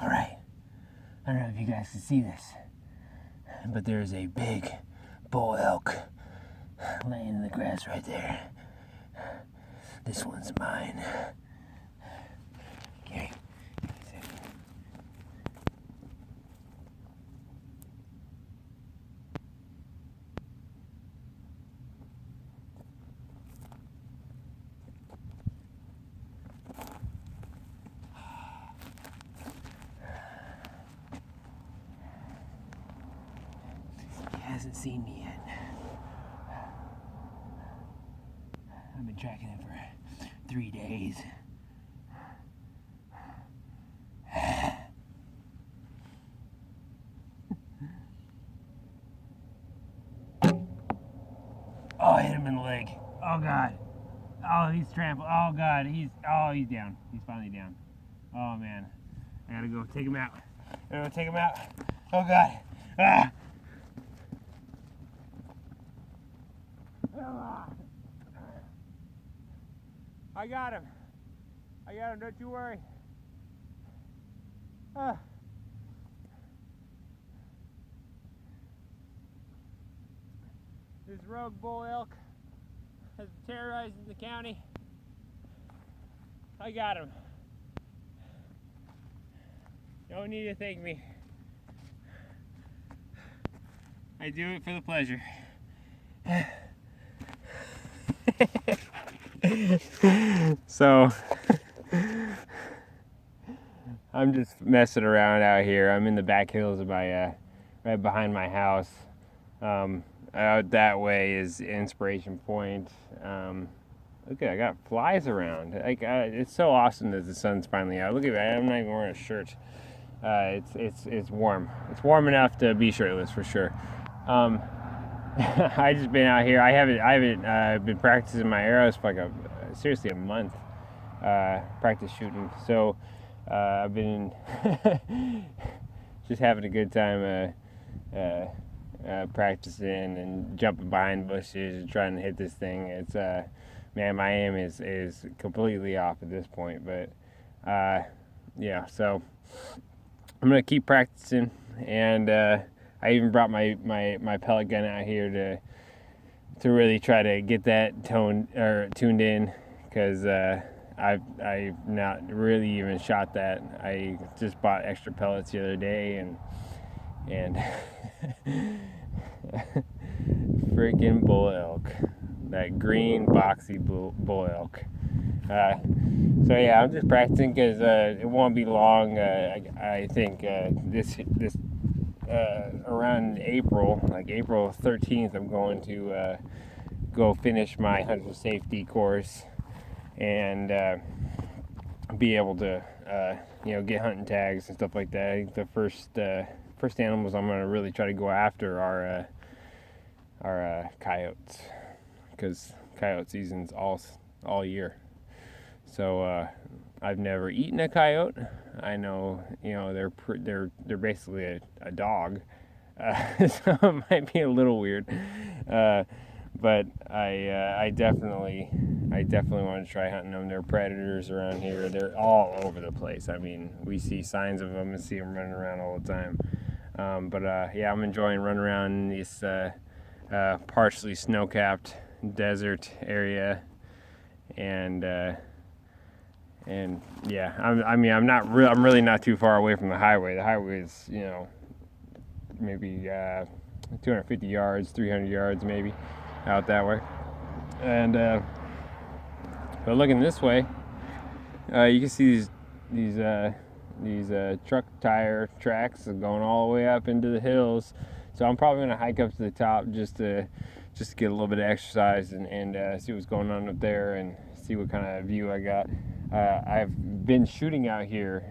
Alright, I don't know if you guys can see this, but there's a big bull elk laying in the grass right there. This one's mine. Okay. He hasn't seen me yet. I've been tracking him for 3 days. Oh, I hit him in the leg. Oh God. Oh, he's trampled. Oh God, he's down. He's finally down. Oh man, I gotta go take him out. I gotta go take him out. Oh God. Ah. I got him. Don't you worry. This rogue bull elk has been terrorizing the county. I got him. Don't need to thank me. I do it for the pleasure. So I'm just messing around out here. I'm in the back hills of my right behind my house. Out that way is Inspiration Point. Look at, I got flies around. It's so awesome that the sun's finally out. Look at that. I'm not even wearing a shirt. It's warm. It's warm enough to be shirtless for sure. I just been out here. I haven't been practicing my arrows for like seriously a month. Practice shooting. So I've been just having a good time practicing and jumping behind bushes and trying to hit this thing. It's man, my aim is completely off at this point. But yeah, so I'm gonna keep practicing, and I even brought my pellet gun out here to really try to get that tuned in, because I've not really even shot that. I just bought extra pellets the other day, and freaking bull elk, that green boxy bull elk. So yeah, I'm just practicing because it won't be long. I think this around April, like April 13th, I'm going to go finish my hunter safety course and be able to get hunting tags and stuff like that. I think the first animals I'm going to really try to go after are coyotes, because coyote season's all year. So I've never eaten a coyote. I know, they're basically a dog, so it might be a little weird, but I definitely want to try hunting them. They're predators around here. They're all over the place. I mean, we see signs of them and see them running around all the time. But yeah, I'm enjoying running around this partially snow-capped desert area, and yeah, I'm really not too far away from the highway. The highway is, maybe 250 yards, 300 yards maybe out that way. And but looking this way, you can see these truck tire tracks going all the way up into the hills. So I'm probably gonna hike up to the top just to get a little bit of exercise and see what's going on up there and see what kind of view I got. I've been shooting out here,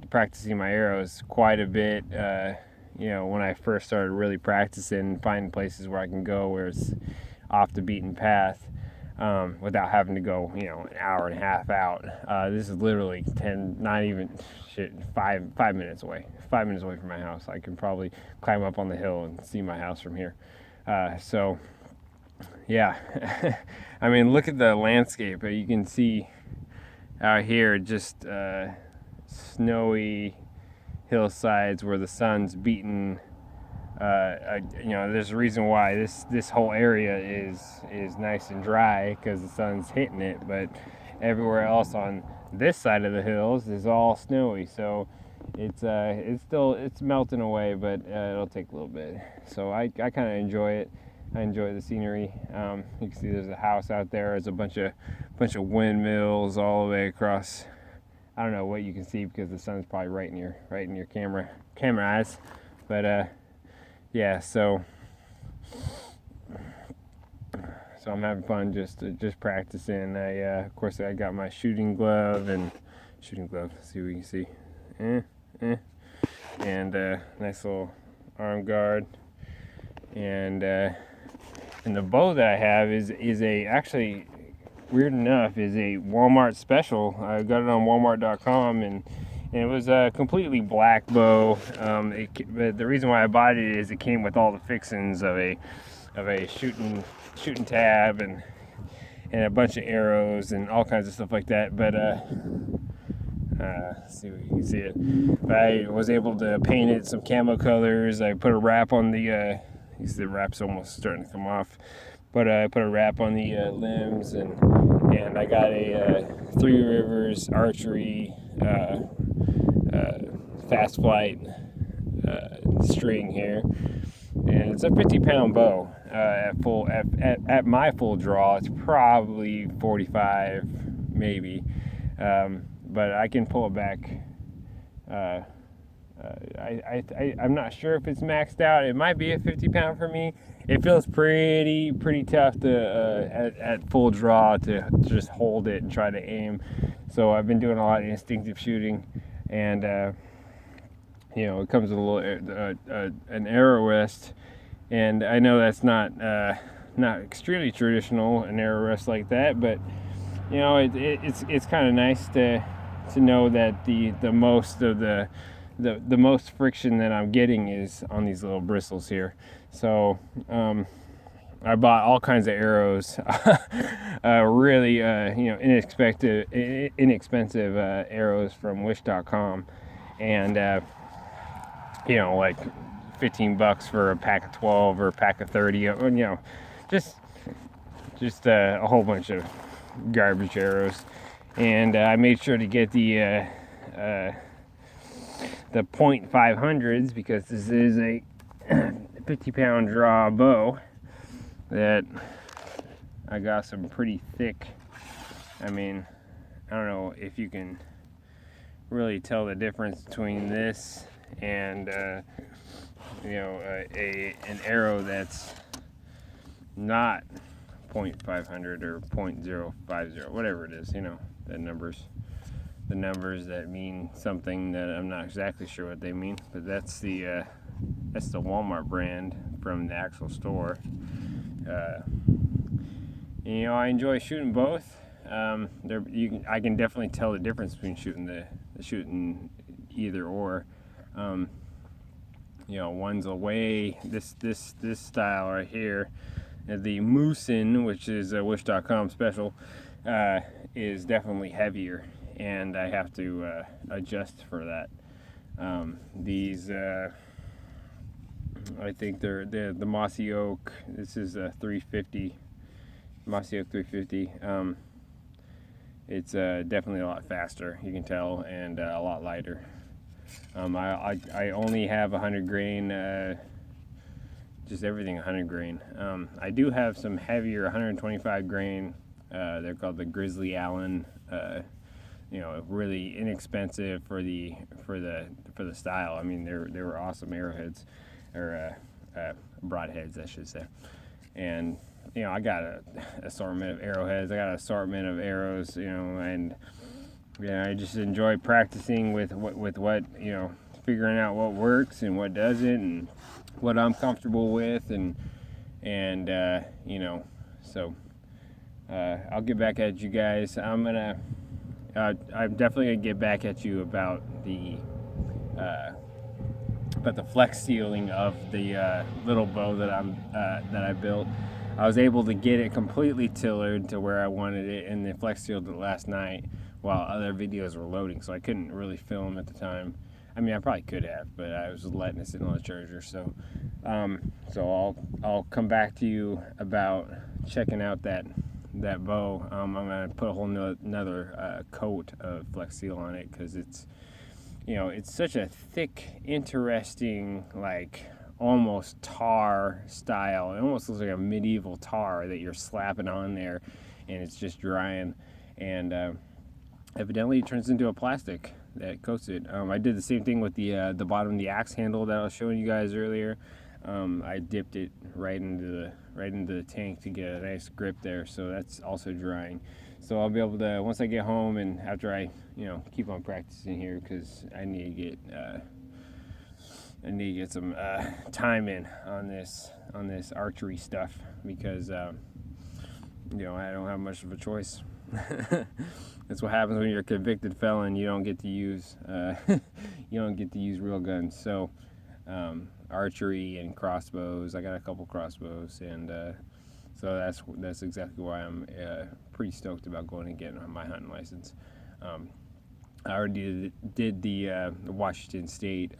practicing my arrows quite a bit. When I first started really practicing, finding places where I can go where it's off the beaten path, without having to go, an hour and a half out. This is literally 5 minutes away. 5 minutes away from my house. I can probably climb up on the hill and see my house from here. So, yeah. I mean, look at the landscape. You can see out here just snowy hillsides where the sun's beating. There's a reason why this whole area is nice and dry because the sun's hitting it, but everywhere else on this side of the hills is all snowy. So it's melting away, but it'll take a little bit. So I kind of enjoy it. I enjoy the scenery. You can see there's a house out there. There's a bunch of windmills all the way across. I don't know what you can see because the sun's probably right in your camera eyes, but yeah. So I'm having fun just practicing. Of course I got my shooting glove. See what you can see. And nice little arm guard. And the bow that I have is actually, weird enough, is a Walmart special. I got it on Walmart.com, and it was a completely black bow. But the reason why I bought it is it came with all the fixings of a shooting tab and a bunch of arrows and all kinds of stuff like that. But see if you can see it. But I was able to paint it some camo colors. I put a wrap on the. You see the wrap's almost starting to come off, but I put a wrap on the limbs, and I got a Three Rivers Archery fast flight string here, and it's a 50-pound bow. At my full draw, it's probably 45, maybe, but I can pull it back. I'm not sure if it's maxed out. It might be a 50-pound for me. It feels pretty tough to at full draw to just hold it and try to aim. So I've been doing a lot of instinctive shooting, and it comes with a little an arrow rest, and I know that's not extremely traditional, an arrow rest like that, but it's kind of nice to know that the most of the most friction that I'm getting is on these little bristles here. So I bought all kinds of arrows, really inexpensive arrows from Wish.com, and like $15 for a pack of 12 or a pack of 30. Just a whole bunch of garbage arrows, and I made sure to get the .500s because this is a 50-pound draw bow that I got some pretty thick. I mean, I don't know if you can really tell the difference between this and an arrow that's not .500 or .050, whatever it is, the numbers that mean something that I'm not exactly sure what they mean, but that's the Walmart brand from the actual store. I enjoy shooting both. I can definitely tell the difference between shooting either or. One's away. This style right here, the Moosin, which is a Wish.com special, is definitely heavier, and I have to adjust for that. These, I think they're the Mossy Oak. This is a 350, Mossy Oak 350. It's definitely a lot faster, you can tell, and a lot lighter. I only have 100 grain, just everything 100 grain. I do have some heavier 125 grain. They're called the Grizzly Allen. Really inexpensive for the style. I mean, they were awesome arrowheads, or broadheads, I should say. And I got an assortment of arrowheads. I got an assortment of arrows. And I just enjoy practicing with what figuring out what works and what doesn't, and what I'm comfortable with, and so I'll get back at you guys. I'm definitely gonna get back at you about the flex sealing of the little bow that I built. I was able to get it completely tillered to where I wanted it, and then flex sealed it last night while other videos were loading, so I couldn't really film at the time. I mean, I probably could have, but I was letting it sit on the charger. So, I'll come back to you about checking out that bow. I'm gonna put a whole another coat of Flex Seal on it because it's it's such a thick, interesting, like almost tar style. It almost looks like a medieval tar that you're slapping on there, and it's just drying. And evidently, it turns into a plastic that coats it. I did the same thing with the bottom of the axe handle that I was showing you guys earlier. I dipped it right into the tank to get a nice grip there, so that's also drying. So I'll be able to, once I get home and after I keep on practicing here, because I need to get some time in on this archery stuff, because I don't have much of a choice. That's what happens when you're a convicted felon. You don't get to use real guns. So archery and crossbows. I got a couple crossbows, and so that's exactly why I'm pretty stoked about going and getting my hunting license. I already did the Washington State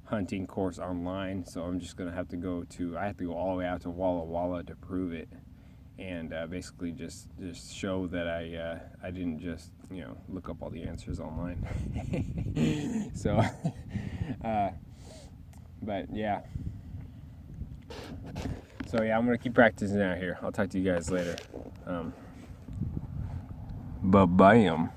hunting course online, so I'm just gonna have to go all the way out to Walla Walla to prove it, and basically just show that I didn't just look up all the answers online. So, but yeah. So yeah, I'm gonna keep practicing out here. I'll talk to you guys later. Bye-bye.